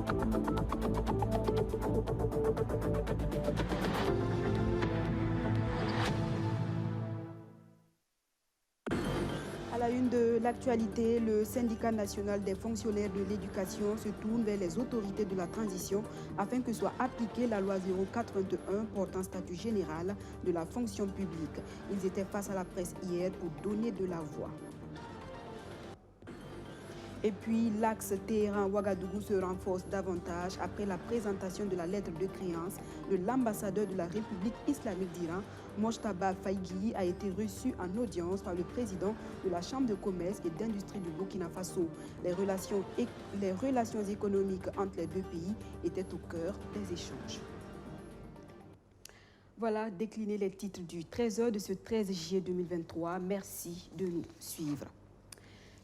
À la une de l'actualité, le syndicat national des fonctionnaires de l'éducation se tourne vers les autorités de la transition afin que soit appliquée la loi 0421 portant statut général de la fonction publique. Ils étaient face à la presse hier pour donner de la voix. Et puis, l'axe Téhéran-Ouagadougou se renforce davantage après la présentation de la lettre de créance de l'ambassadeur de la République islamique d'Iran. Mojtaba Faïgui a été reçu en audience par le président de la Chambre de commerce et d'industrie du Burkina Faso. Les relations économiques entre les deux pays étaient au cœur des échanges. Voilà, décliner les titres du 13h de ce 13 juillet 2023. Merci de nous suivre.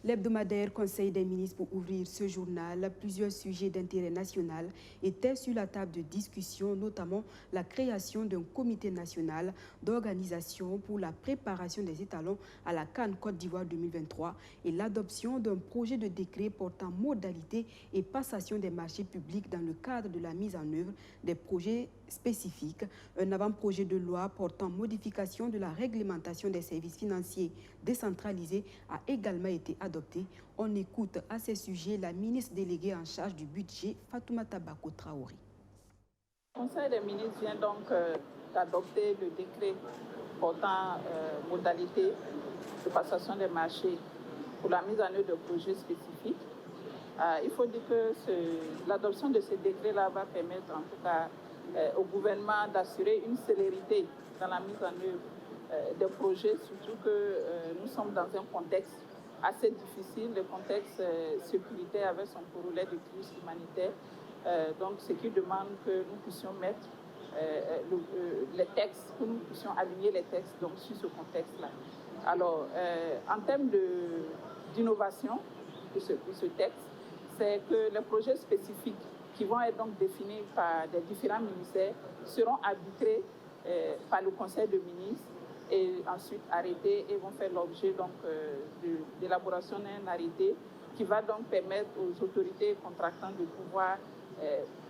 L'hebdomadaire Conseil des ministres pour ouvrir ce journal, plusieurs sujets d'intérêt national étaient sur la table de discussion, notamment la création d'un comité national d'organisation pour la préparation des étalons à la CAN Côte d'Ivoire 2023 et l'adoption d'un projet de décret portant modalités et passation des marchés publics dans le cadre de la mise en œuvre des projets spécifiques. Un avant-projet de loi portant modification de la réglementation des services financiers décentralisés a également été adopté. On écoute à ces sujets la ministre déléguée en charge du budget, Fatoumata Bako Traoré. Le Conseil des ministres vient donc d'adopter le décret portant modalités de passation des marchés pour la mise en œuvre de projets spécifiques. Il faut dire que l'adoption de ce décret-là va permettre en tout cas au gouvernement d'assurer une célérité dans la mise en œuvre des projets, surtout que nous sommes dans un contexte assez difficile, le contexte sécuritaire avec son corollaire de crise humanitaire. Donc, ce qui demande que nous puissions mettre les textes, que nous puissions aligner les textes donc, sur ce contexte-là. Alors, en termes d'innovation de ce texte, c'est que les projets spécifiques qui vont être donc définis par des différents ministères seront arbitrés par le Conseil de ministres et ensuite arrêtés et vont faire l'objet donc de l'élaboration d'un arrêté qui va donc permettre aux autorités contractantes de pouvoir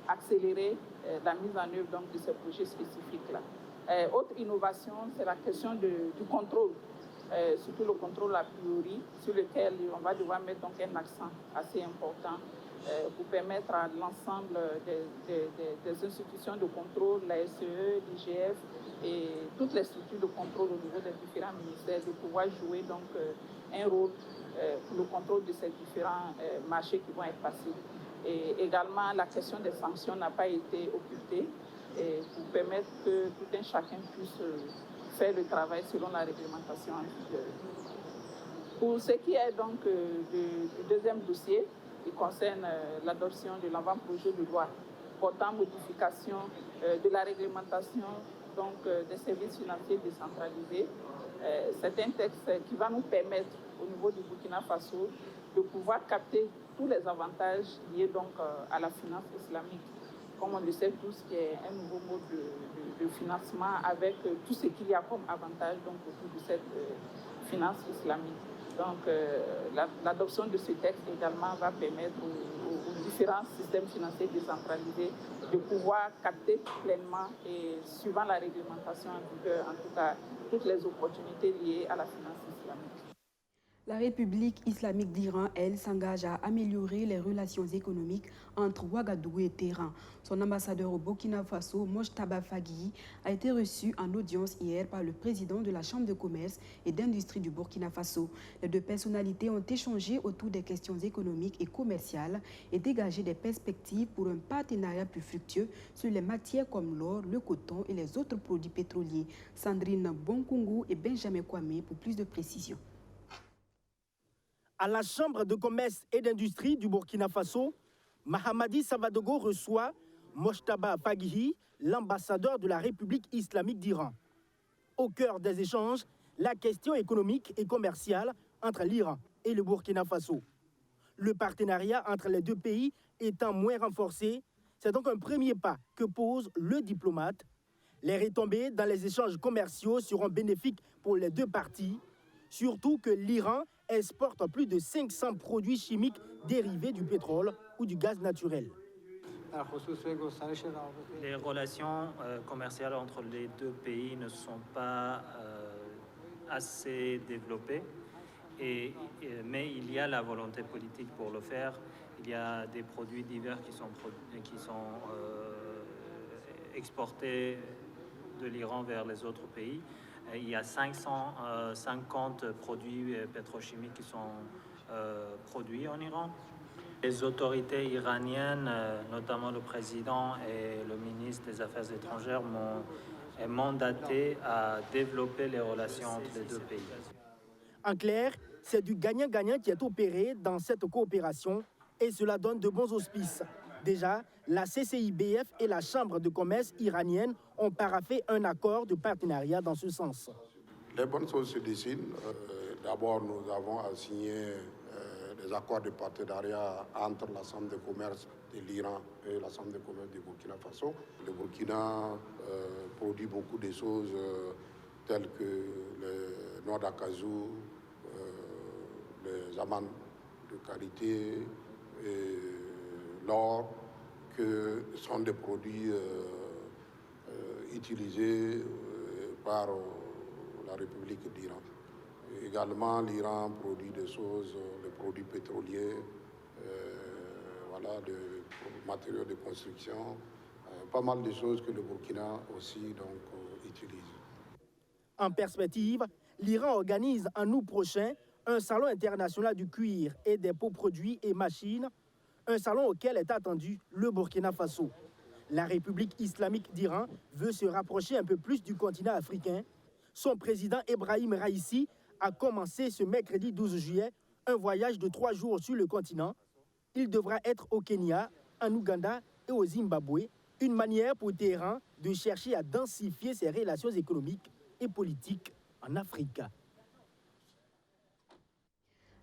accélérer la mise en œuvre donc, de ces projets spécifiques-là. Autre innovation, c'est la question du contrôle, surtout le contrôle a priori, sur lequel on va devoir mettre donc un accent assez important pour permettre à l'ensemble des institutions de contrôle, la SCE, l'IGF et toutes les structures de contrôle au niveau des différents ministères de pouvoir jouer donc un rôle pour le contrôle de ces différents marchés qui vont être passés. Et également, la question des sanctions n'a pas été occultée pour permettre que tout un chacun puisse faire le travail selon la réglementation en vigueur. Pour ce qui est donc du deuxième dossier, qui concerne l'adoption de l'avant-projet de loi portant modification de la réglementation donc, des services financiers décentralisés. C'est un texte qui va nous permettre, au niveau du Burkina Faso, de pouvoir capter tous les avantages liés donc, à la finance islamique. Comme on le sait tous, qui est un nouveau mode de financement avec tout ce qu'il y a comme avantage donc, autour de cette finance islamique. Donc, l'adoption de ce texte également va permettre aux différents systèmes financiers décentralisés de pouvoir capter pleinement et suivant la réglementation en vigueur, en tout cas, toutes les opportunités liées à la finance islamique. La République islamique d'Iran, elle, s'engage à améliorer les relations économiques entre Ouagadougou et Téhéran. Son ambassadeur au Burkina Faso, Mojtaba Faïgui, a été reçu en audience hier par le président de la Chambre de commerce et d'industrie du Burkina Faso. Les deux personnalités ont échangé autour des questions économiques et commerciales et dégagé des perspectives pour un partenariat plus fructueux sur les matières comme l'or, le coton et les autres produits pétroliers. Sandrine Bonkungu et Benjamin Kwame pour plus de précisions. À la Chambre de commerce et d'industrie du Burkina Faso, Mahamadi Savadogo reçoit Mojtaba Faïgui, l'ambassadeur de la République islamique d'Iran. Au cœur des échanges, la question économique et commerciale entre l'Iran et le Burkina Faso. Le partenariat entre les deux pays étant moins renforcé, c'est donc un premier pas que pose le diplomate. Les retombées dans les échanges commerciaux seront bénéfiques pour les deux parties, surtout que l'Iran exporte plus de 500 produits chimiques dérivés du pétrole ou du gaz naturel. Les relations commerciales entre les deux pays ne sont pas assez développées, mais il y a la volonté politique pour le faire. Il y a des produits divers qui sont exportés de l'Iran vers les autres pays. Il y a 550 produits pétrochimiques qui sont produits en Iran. Les autorités iraniennes, notamment le président et le ministre des Affaires étrangères, m'ont mandaté à développer les relations entre les deux pays. En clair, c'est du gagnant-gagnant qui est opéré dans cette coopération et cela donne de bons auspices. Déjà, la CCIBF et la Chambre de commerce iranienne ont paraphé un accord de partenariat dans ce sens. Les bonnes choses se dessinent. D'abord, nous avons signé des accords de partenariat entre la Chambre de commerce de l'Iran et la Chambre de commerce du Burkina Faso. Le Burkina produit beaucoup de choses telles que le noix d'acajou, les amandes de qualité, et l'or, que sont des produits utilisés par la République d'Iran. Également, l'Iran produit des choses, des produits pétroliers, des matériaux de construction, pas mal de choses que le Burkina aussi utilise. En perspective, l'Iran organise en août prochain un salon international du cuir et des beaux produits et machines, un salon auquel est attendu le Burkina Faso. La République islamique d'Iran veut se rapprocher un peu plus du continent africain. Son président Ebrahim Raïssi a commencé ce mercredi 12 juillet un voyage de 3 jours sur le continent. Il devra être au Kenya, en Ouganda et au Zimbabwe, une manière pour Téhéran de chercher à densifier ses relations économiques et politiques en Afrique.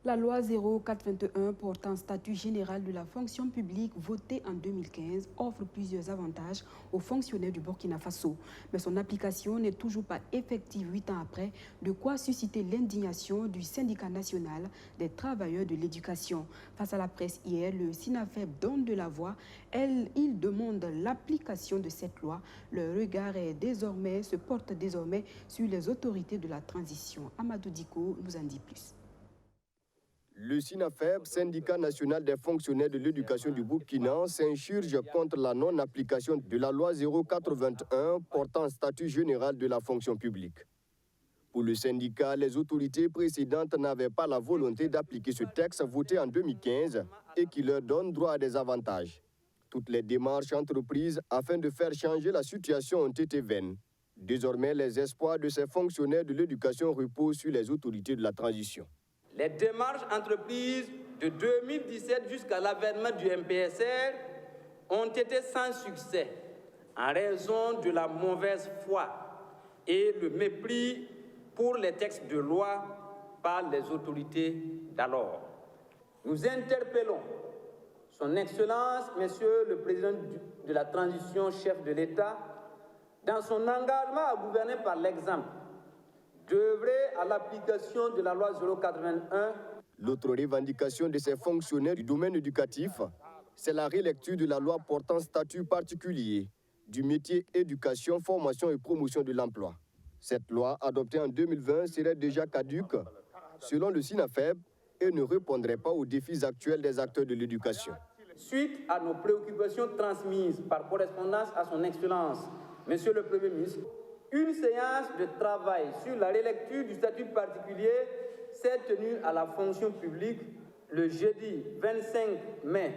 La loi 0421 portant statut général de la fonction publique votée en 2015 offre plusieurs avantages aux fonctionnaires du Burkina Faso. Mais son application n'est toujours pas effective 8 ans après, de quoi susciter l'indignation du syndicat national des travailleurs de l'éducation. Face à la presse hier, le SINAFEB donne de la voix. Il demande l'application de cette loi. Le regard se porte désormais sur les autorités de la transition. Amadou Diko nous en dit plus. Le SINAFEB, syndicat national des fonctionnaires de l'éducation du Burkina, s'insurge contre la non-application de la loi 0421 portant statut général de la fonction publique. Pour le syndicat, les autorités précédentes n'avaient pas la volonté d'appliquer ce texte voté en 2015 et qui leur donne droit à des avantages. Toutes les démarches entreprises afin de faire changer la situation ont été vaines. Désormais, les espoirs de ces fonctionnaires de l'éducation reposent sur les autorités de la transition. Les démarches entreprises de 2017 jusqu'à l'avènement du MPSR ont été sans succès en raison de la mauvaise foi et le mépris pour les textes de loi par les autorités d'alors. Nous interpellons Son Excellence, Monsieur le Président de la Transition, chef de l'État, dans son engagement à gouverner par l'exemple, d'œuvrer à l'application de la loi 081. L'autre revendication de ces fonctionnaires du domaine éducatif, c'est la relecture de la loi portant statut particulier du métier éducation, formation et promotion de l'emploi. Cette loi, adoptée en 2020, serait déjà caduque, selon le SINAFEB, et ne répondrait pas aux défis actuels des acteurs de l'éducation. Suite à nos préoccupations transmises par correspondance à Son Excellence, Monsieur le Premier ministre, une séance de travail sur la relecture du statut particulier s'est tenue à la fonction publique le jeudi 25 mai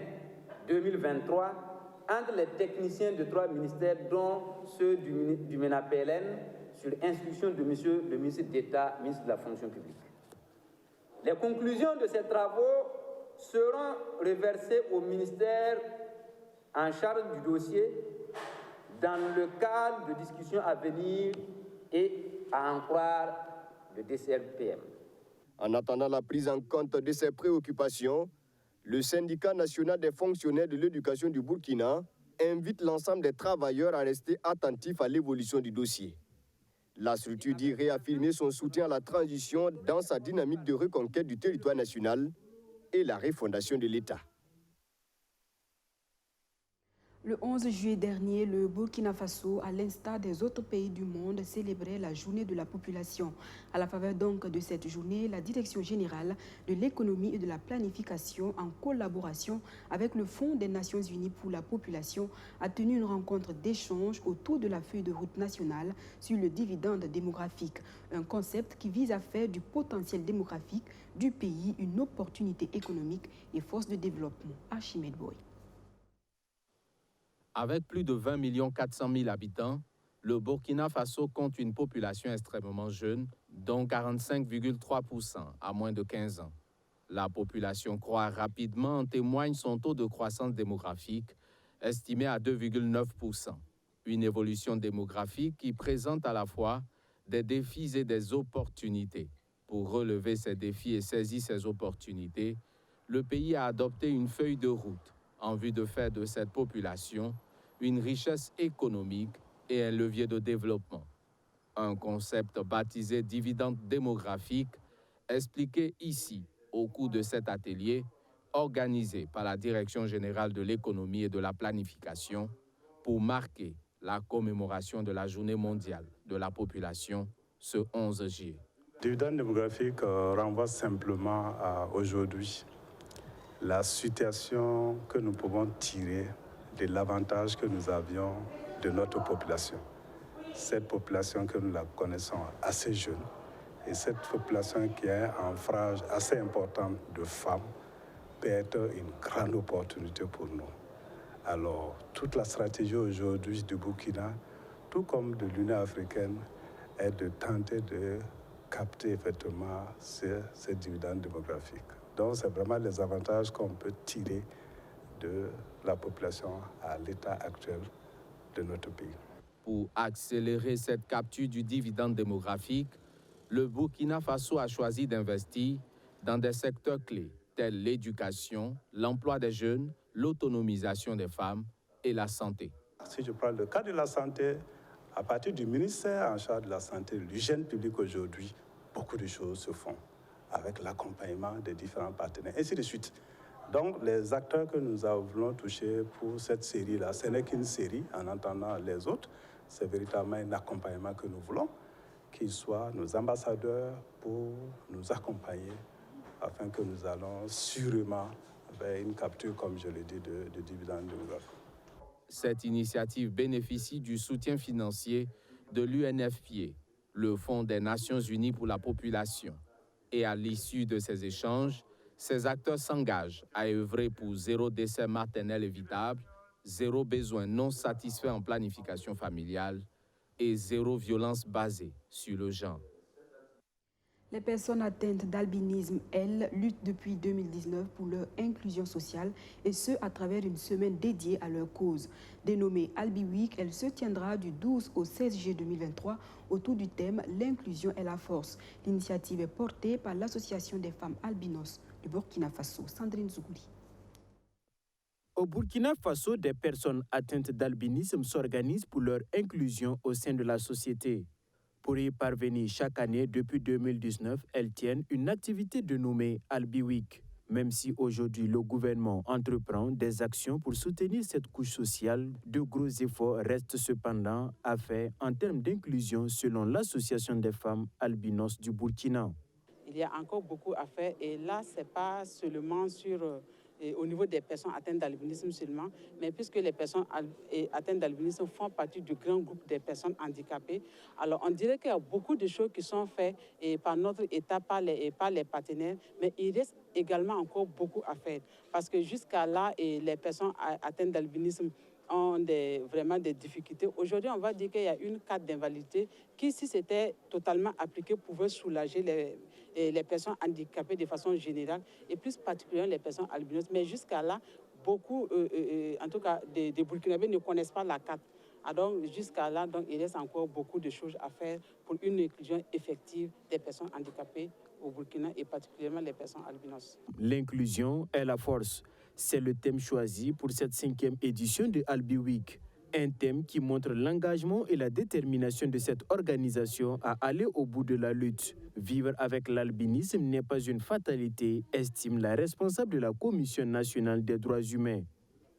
2023 entre les techniciens de 3 ministères, dont ceux du MENA-PLN, sur instruction de Monsieur le ministre d'État, ministre de la fonction publique. Les conclusions de ces travaux seront reversées au ministère en charge du dossier dans le cadre de discussions à venir et à en croire le DCRPM. En attendant la prise en compte de ces préoccupations, le syndicat national des fonctionnaires de l'éducation du Burkina invite l'ensemble des travailleurs à rester attentifs à l'évolution du dossier. La structure dit réaffirmer son soutien à la transition dans sa dynamique de reconquête du territoire national et la refondation de l'État. Le 11 juillet dernier, le Burkina Faso, à l'instar des autres pays du monde, célébrait la journée de la population. À la faveur donc de cette journée, la Direction générale de l'économie et de la planification, en collaboration avec le Fonds des Nations unies pour la population, a tenu une rencontre d'échange autour de la feuille de route nationale sur le dividende démographique, un concept qui vise à faire du potentiel démographique du pays une opportunité économique et force de développement. Archimède Boy. Avec plus de 20 400 000 habitants, le Burkina Faso compte une population extrêmement jeune, dont 45,3% à moins de 15 ans. La population croît rapidement, en témoigne son taux de croissance démographique, estimé à 2,9%. Une évolution démographique qui présente à la fois des défis et des opportunités. Pour relever ces défis et saisir ces opportunités, le pays a adopté une feuille de route en vue de faire de cette population une richesse économique et un levier de développement. Un concept baptisé dividende démographique, expliqué ici au cours de cet atelier, organisé par la Direction générale de l'économie et de la planification pour marquer la commémoration de la Journée mondiale de la population ce 11 juillet. Le dividende démographique renvoie simplement à aujourd'hui la situation que nous pouvons tirer de l'avantage que nous avions de notre population. Cette population que nous la connaissons assez jeune et cette population qui est en frange assez importante de femmes peut être une grande opportunité pour nous. Alors, toute la stratégie aujourd'hui du Burkina, tout comme de l'Union africaine, est de tenter de capter effectivement ce dividende démographique. Donc, c'est vraiment les avantages qu'on peut tirer de la population à l'état actuel de notre pays. Pour accélérer cette capture du dividende démographique, le Burkina Faso a choisi d'investir dans des secteurs clés tels l'éducation, l'emploi des jeunes, l'autonomisation des femmes et la santé. Si je parle le cas de la santé, à partir du ministère en charge de la santé, l'hygiène publique aujourd'hui, beaucoup de choses se font avec l'accompagnement des différents partenaires, ainsi de suite. Donc, les acteurs que nous voulons toucher pour cette série-là, ce n'est qu'une série, en entendant les autres. C'est véritablement un accompagnement que nous voulons, qu'ils soient nos ambassadeurs pour nous accompagner, afin que nous allons sûrement vers une capture, comme je l'ai dit, de dividendes démographiques. Cette initiative bénéficie du soutien financier de l'UNFPA, le Fonds des Nations unies pour la population. Et à l'issue de ces échanges, ces acteurs s'engagent à œuvrer pour zéro décès maternel évitable, zéro besoin non satisfait en planification familiale et zéro violence basée sur le genre. Les personnes atteintes d'albinisme, elles, luttent depuis 2019 pour leur inclusion sociale et ce, à travers une semaine dédiée à leur cause. Dénommée Albi Week, elle se tiendra du 12 au 16 juillet 2023 autour du thème « L'inclusion est la force ». L'initiative est portée par l'Association des femmes albinos du Burkina Faso. Sandrine Zougouli. Au Burkina Faso, des personnes atteintes d'albinisme s'organisent pour leur inclusion au sein de la société. Pour y parvenir chaque année, depuis 2019, elles tiennent une activité dénommée Albi Week. Même si aujourd'hui le gouvernement entreprend des actions pour soutenir cette couche sociale, de gros efforts restent cependant à faire en termes d'inclusion selon l'Association des femmes albinos du Burkina. Il y a encore beaucoup à faire et là, ce n'est pas seulement au niveau des personnes atteintes d'albinisme seulement, mais puisque les personnes atteintes d'albinisme font partie du grand groupe des personnes handicapées, alors on dirait qu'il y a beaucoup de choses qui sont faites par notre État, par les partenaires, mais il reste également encore beaucoup à faire. Parce que jusqu'à là, les personnes atteintes d'albinisme ont vraiment des difficultés. Aujourd'hui, on va dire qu'il y a une carte d'invalidité qui, si c'était totalement appliquée, pouvait soulager les personnes handicapées de façon générale et plus particulièrement les personnes albinos. Mais jusqu'à là, beaucoup, en tout cas, des Burkinabés ne connaissent pas la carte. Alors, jusqu'à là, donc, il reste encore beaucoup de choses à faire pour une inclusion effective des personnes handicapées au Burkina et particulièrement les personnes albinos. L'inclusion est la force. C'est le thème choisi pour cette 5e édition de Albi Week. Un thème qui montre l'engagement et la détermination de cette organisation à aller au bout de la lutte. Vivre avec l'albinisme n'est pas une fatalité, estime la responsable de la Commission nationale des droits humains.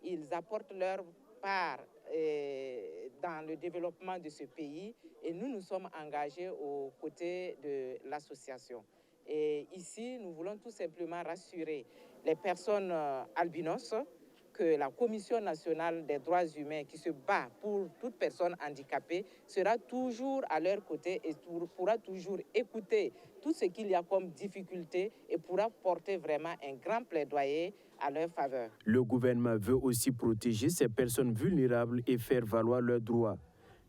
Ils apportent leur part dans le développement de ce pays et nous sommes engagés aux côtés de l'association. Et ici, nous voulons tout simplement rassurer les personnes albinos que la Commission nationale des droits humains qui se bat pour toute personne handicapée sera toujours à leur côté et pourra toujours écouter tout ce qu'il y a comme difficulté et pourra porter vraiment un grand plaidoyer à leur faveur. Le gouvernement veut aussi protéger ces personnes vulnérables et faire valoir leurs droits.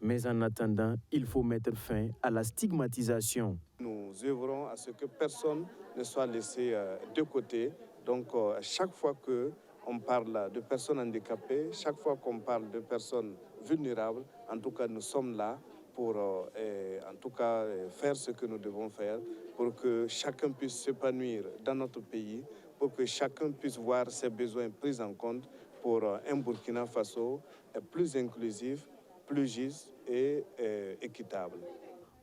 Mais en attendant, il faut mettre fin à la stigmatisation. Nous œuvrons à ce que personne ne soit laissé de côté. Donc, chaque fois qu'on parle de personnes handicapées, chaque fois qu'on parle de personnes vulnérables, en tout cas, nous sommes là pour faire ce que nous devons faire, pour que chacun puisse s'épanouir dans notre pays, pour que chacun puisse voir ses besoins pris en compte pour un Burkina Faso plus inclusif, plus juste et équitable.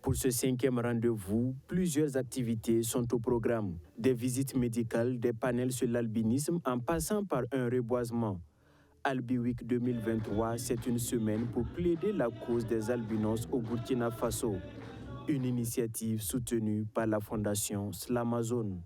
Pour ce 5e rendez-vous, plusieurs activités sont au programme. Des visites médicales, des panels sur l'albinisme en passant par un reboisement. Albi Week 2023, c'est une semaine pour plaider la cause des albinos au Burkina Faso. Une initiative soutenue par la fondation Slamazone.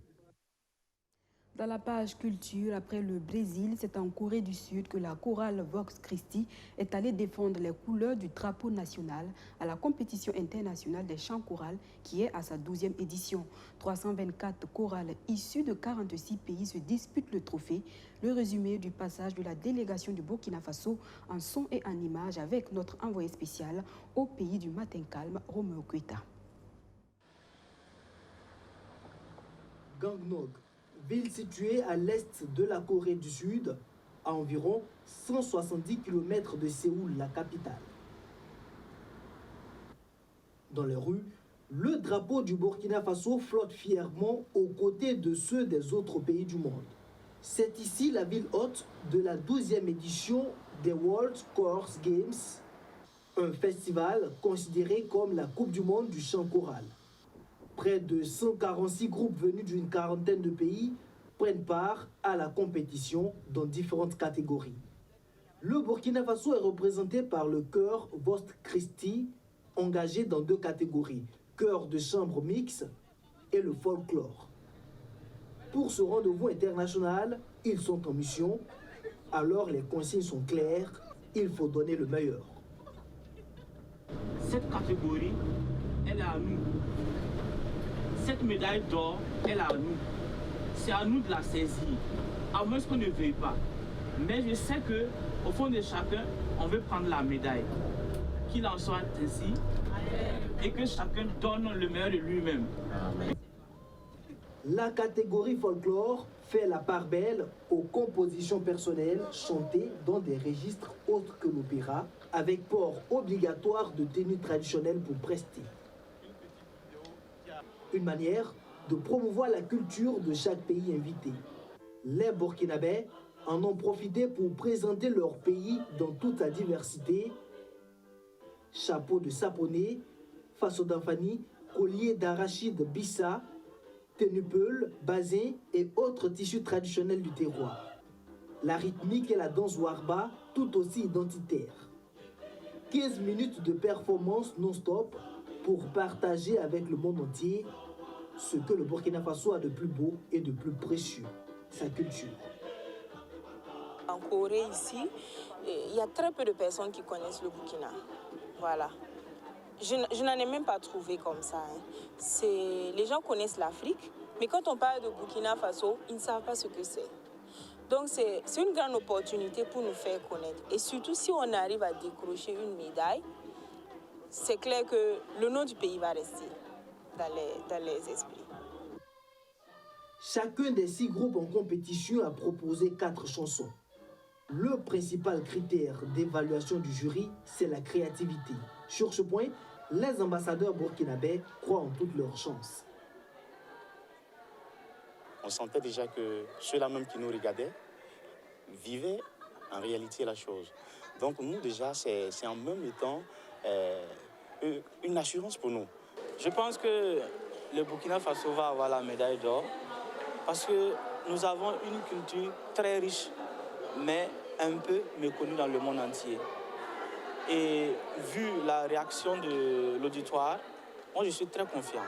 Dans la page culture, après le Brésil, c'est en Corée du Sud que la chorale Vox Christi est allée défendre les couleurs du drapeau national à la compétition internationale des chants chorales qui est à sa 12e édition. 324 chorales issues de 46 pays se disputent le trophée. Le résumé du passage de la délégation du Burkina Faso en son et en images avec notre envoyé spécial au pays du matin calme, Roméo Kueta. Gangneok, ville située à l'est de la Corée du Sud, à environ 170 km de Séoul, la capitale. Dans les rues, le drapeau du Burkina Faso flotte fièrement aux côtés de ceux des autres pays du monde. C'est ici la ville hôte de la 12e édition des World Chorus Games, un festival considéré comme la Coupe du monde du chant choral. Près de 146 groupes venus d'une quarantaine de pays prennent part à la compétition dans différentes catégories. Le Burkina Faso est représenté par le chœur Vox Christi, engagé dans 2 catégories, chœur de chambre mixte et le folklore. Pour ce rendez-vous international, ils sont en mission, alors les consignes sont claires, il faut donner le meilleur. Cette catégorie, elle est à nous. Cette médaille d'or, elle est à nous. C'est à nous de la saisir, à moins qu'on ne veuille pas. Mais je sais qu'au fond de chacun, on veut prendre la médaille. Qu'il en soit ainsi, et que chacun donne le meilleur de lui-même. La catégorie folklore fait la part belle aux compositions personnelles chantées dans des registres autres que l'opéra, avec port obligatoire de tenues traditionnelles pour prester. Une manière de promouvoir la culture de chaque pays invité. Les Burkinabés en ont profité pour présenter leur pays dans toute sa diversité. Chapeau de saponné, faso d'Anfani, collier d'arachide bissa, tenupeul, basin et autres tissus traditionnels du terroir. La rythmique et la danse warba tout aussi identitaires. 15 minutes de performance non-stop pour partager avec le monde entier ce que le Burkina Faso a de plus beau et de plus précieux, sa culture. En Corée, ici, il y a très peu de personnes qui connaissent le Burkina. Voilà. Je n'en ai même pas trouvé comme ça. Les gens connaissent l'Afrique, mais quand on parle de Burkina Faso, ils ne savent pas ce que c'est. Donc c'est une grande opportunité pour nous faire connaître. Et surtout si on arrive à décrocher une médaille, c'est clair que le nom du pays va rester dans les esprits. Chacun des 6 groupes en compétition a proposé 4 chansons. Le principal critère d'évaluation du jury, c'est la créativité. Sur ce point, les ambassadeurs burkinabés croient en toutes leurs chances. On sentait déjà que ceux-là même qui nous regardaient vivaient en réalité la chose. Donc nous déjà, c'est en même temps une assurance pour nous. Je pense que le Burkina Faso va avoir la médaille d'or parce que nous avons une culture très riche, mais un peu méconnu dans le monde entier. Et vu la réaction de l'auditoire, moi je suis très confiant.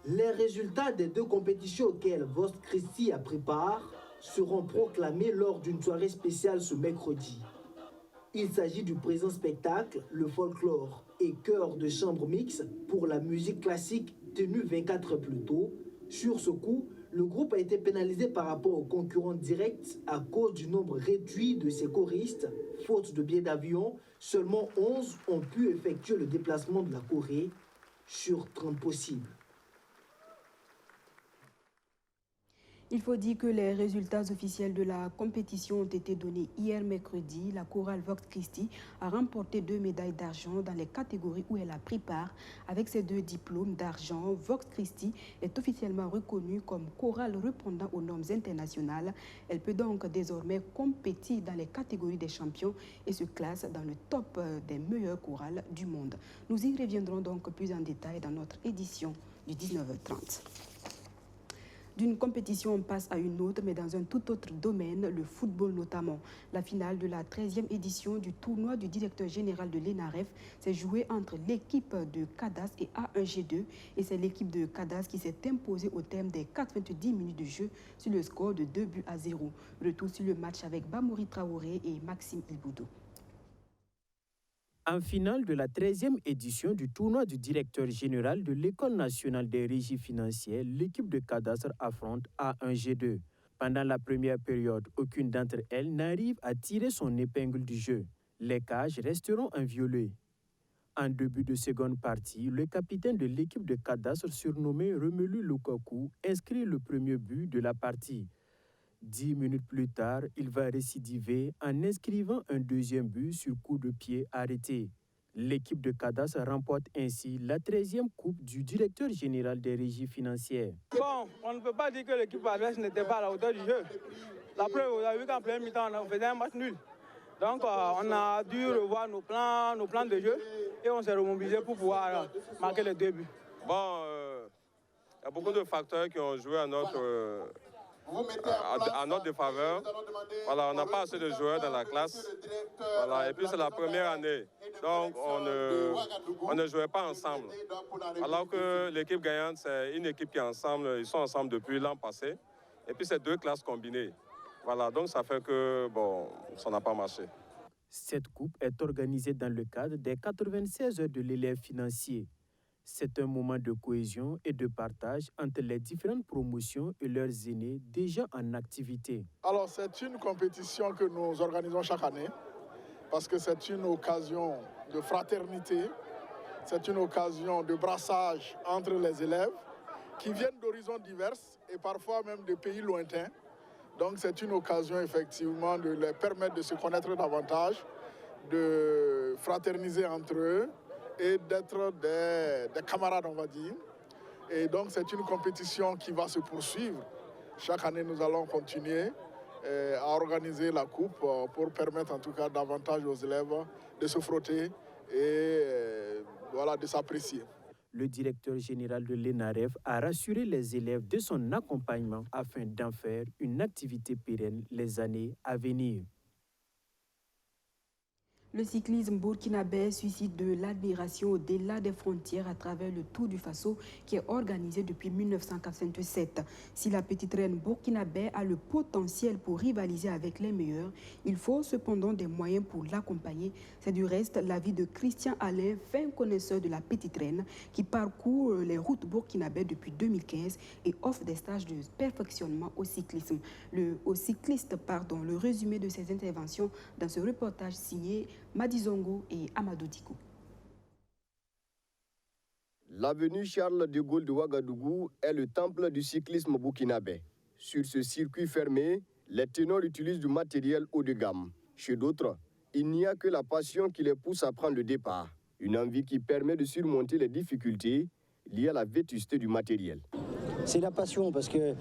Les résultats des deux compétitions auxquelles Vox Christi a pris part seront proclamés lors d'une soirée spéciale ce mercredi. Il s'agit du présent spectacle, le folklore et chœur de chambre mixte pour la musique classique tenu 24 heures plus tôt. Sur ce coup, le groupe a été pénalisé par rapport aux concurrents directs à cause du nombre réduit de ses choristes. Faute de billets d'avion, seulement 11 ont pu effectuer le déplacement de la Corée sur 30 possibles. Il faut dire que les résultats officiels de la compétition ont été donnés hier mercredi. La chorale Vox Christi a remporté 2 médailles d'argent dans les catégories où elle a pris part. Avec ces 2 diplômes d'argent, Vox Christi est officiellement reconnue comme chorale répondant aux normes internationales. Elle peut donc désormais compétir dans les catégories des champions et se classe dans le top des meilleures chorales du monde. Nous y reviendrons donc plus en détail dans notre édition du 19h30. D'une compétition, on passe à une autre, mais dans un tout autre domaine, le football notamment. La finale de la 13e édition du tournoi du directeur général de l'ENAREF s'est jouée entre l'équipe de Cadas et A1G2. Et c'est l'équipe de Cadas qui s'est imposée au terme des 90 minutes de jeu sur le score de 2-0. Retour sur le match avec Bamouri Traoré et Maxime Ilboudou. En finale de la 13e édition du tournoi du directeur général de l'École nationale des régies financières, l'équipe de Cadastre affronte A1G2. Pendant la première période, aucune d'entre elles n'arrive à tirer son épingle du jeu. Les cages resteront inviolées. En début de seconde partie, le capitaine de l'équipe de Cadastre, surnommé Romelu Lukaku, inscrit le premier but de la partie. 10 minutes plus tard, il va récidiver en inscrivant un deuxième but sur coup de pied arrêté. L'équipe de Cadas remporte ainsi la 13e coupe du directeur général des régies financières. Bon, on ne peut pas dire que l'équipe adverse n'était pas à la hauteur du jeu. La preuve, vous avez vu qu'en plein mi-temps, on faisait un match nul. Donc, on a dû revoir nos plans de jeu et on s'est remobilisé pour pouvoir marquer les 2 buts. Bon, il y a beaucoup de facteurs qui ont joué à notre défaveur. Voilà, on n'a pas assez de joueurs dans la classe. Voilà, et puis c'est la première année. Donc on ne jouait pas ensemble. Alors que l'équipe gagnante, c'est une équipe qui est ensemble. Ils sont ensemble depuis l'an passé. Et puis c'est 2 classes combinées. Voilà, donc ça fait que bon, ça n'a pas marché. Cette coupe est organisée dans le cadre des 96 heures de l'élève financier. C'est un moment de cohésion et de partage entre les différentes promotions et leurs aînés déjà en activité. Alors, c'est une compétition que nous organisons chaque année parce que c'est une occasion de fraternité, c'est une occasion de brassage entre les élèves qui viennent d'horizons divers et parfois même de pays lointains. Donc, c'est une occasion effectivement de leur permettre de se connaître davantage, de fraterniser entre eux et d'être des camarades, on va dire. Et donc, c'est une compétition qui va se poursuivre. Chaque année, nous allons continuer à organiser la coupe pour permettre en tout cas davantage aux élèves de se frotter et voilà, de s'apprécier. Le directeur général de l'ENAREF a rassuré les élèves de son accompagnement afin d'en faire une activité pérenne les années à venir. Le cyclisme burkinabé suscite de l'admiration au-delà des frontières à travers le Tour du Faso qui est organisé depuis 1987. Si la petite reine burkinabé a le potentiel pour rivaliser avec les meilleurs, il faut cependant des moyens pour l'accompagner. C'est du reste l'avis de Christian Alain, fin connaisseur de la petite reine, qui parcourt les routes burkinabé depuis 2015 et offre des stages de perfectionnement au cyclisme. Le résumé de ses interventions dans ce reportage signé Madizongo et Amadou Diko. L'avenue Charles de Gaulle de Ouagadougou est le temple du cyclisme burkinabé. Sur ce circuit fermé, les ténors utilisent du matériel haut de gamme. Chez d'autres, il n'y a que la passion qui les pousse à prendre le départ. Une envie qui permet de surmonter les difficultés liées à la vétusté du matériel. C'est la passion parce que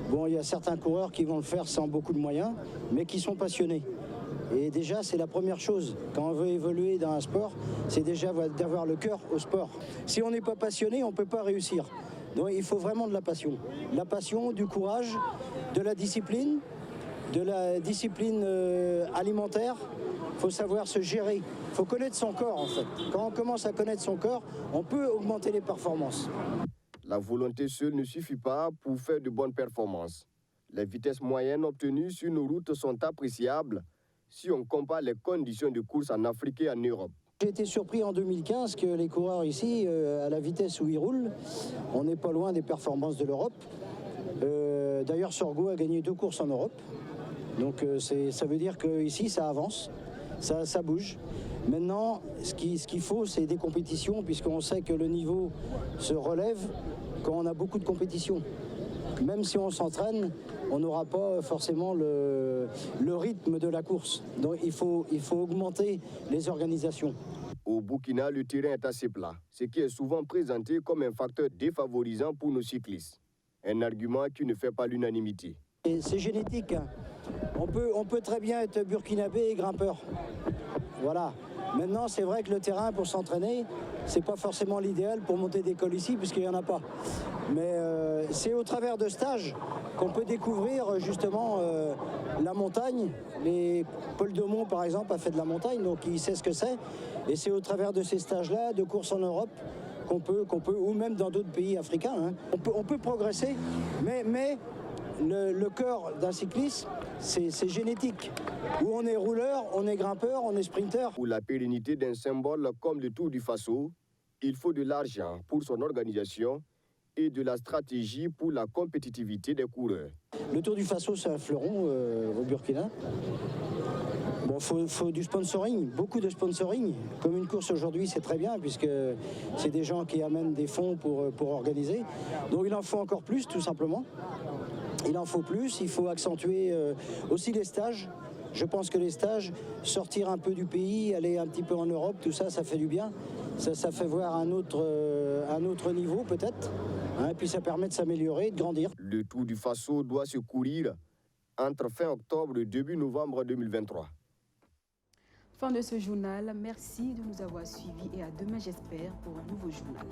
bon, il y a certains coureurs qui vont le faire sans beaucoup de moyens, mais qui sont passionnés. Et déjà, c'est la première chose. Quand on veut évoluer dans un sport, c'est déjà d'avoir le cœur au sport. Si on n'est pas passionné, on ne peut pas réussir. Donc il faut vraiment de la passion. La passion, du courage, de la discipline de la discipline alimentaire. Il faut savoir se gérer. Il faut connaître son corps, en fait. Quand on commence à connaître son corps, on peut augmenter les performances. La volonté seule ne suffit pas pour faire de bonnes performances. Les vitesses moyennes obtenues sur nos routes sont appréciables si on compare les conditions de course en Afrique et en Europe. J'ai été surpris en 2015 que les coureurs ici, à la vitesse où ils roulent, on n'est pas loin des performances de l'Europe. D'ailleurs, Sorgo a gagné 2 courses en Europe. Donc ça veut dire qu'ici, ça avance, ça bouge. Maintenant, ce qu'il faut, c'est des compétitions, puisqu'on sait que le niveau se relève quand on a beaucoup de compétitions. Même si on s'entraîne, on n'aura pas forcément le rythme de la course. Donc il faut augmenter les organisations. Au Burkina, le terrain est assez plat, ce qui est souvent présenté comme un facteur défavorisant pour nos cyclistes. Un argument qui ne fait pas l'unanimité. C'est génétique. On peut très bien être burkinabé et grimpeur. Voilà. Maintenant, c'est vrai que le terrain pour s'entraîner, c'est pas forcément l'idéal pour monter des cols ici, puisqu'il n'y en a pas. Mais c'est au travers de stages qu'on peut découvrir justement la montagne. Paul Daumont, par exemple, a fait de la montagne, donc il sait ce que c'est. Et c'est au travers de ces stages-là, de courses en Europe, qu'on peut, ou même dans d'autres pays africains, hein, on peut progresser, mais le cœur d'un cycliste, c'est génétique. Où on est rouleur, on est grimpeur, on est sprinter. Pour la pérennité d'un symbole comme le Tour du Faso, il faut de l'argent pour son organisation et de la stratégie pour la compétitivité des coureurs. Le Tour du Faso, c'est un fleuron au Burkina. Bon, faut du sponsoring, beaucoup de sponsoring. Comme une course aujourd'hui, c'est très bien, puisque c'est des gens qui amènent des fonds pour organiser. Donc il en faut encore plus, tout simplement. Il en faut plus, il faut accentuer aussi les stages. Je pense que les stages, sortir un peu du pays, aller un petit peu en Europe, tout ça, ça fait du bien. Ça fait voir un autre niveau peut-être. Hein, et puis ça permet de s'améliorer, de grandir. Le Tour du Faso doit se courir entre fin octobre et début novembre 2023. Fin de ce journal. Merci de nous avoir suivis et à demain, j'espère, pour un nouveau journal.